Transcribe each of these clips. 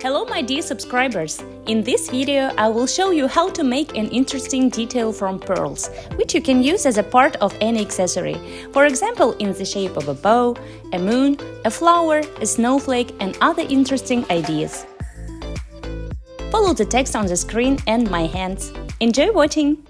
Hello my dear subscribers! In this video I will show you how to make an interesting detail from pearls, which you can use as a part of any accessory, for example in the shape of a bow, a moon, a flower, a snowflake and other interesting ideas. Follow the text on the screen and my hands. Enjoy watching!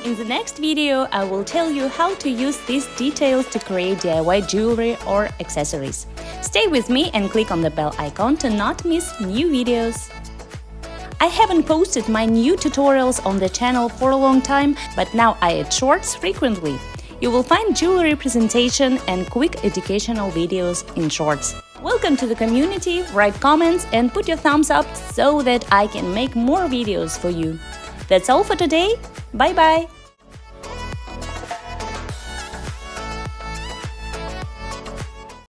In the next video, I will tell you how to use these details to create DIY jewelry or accessories. Stay with me and click on the bell icon to not miss new videos. I haven't posted my new tutorials on the channel for a long time, but now I add shorts frequently. You will find jewelry presentation and quick educational videos in shorts. Welcome to the community, write comments and put your thumbs up so that I can make more videos for you. That's all for today. Bye-bye!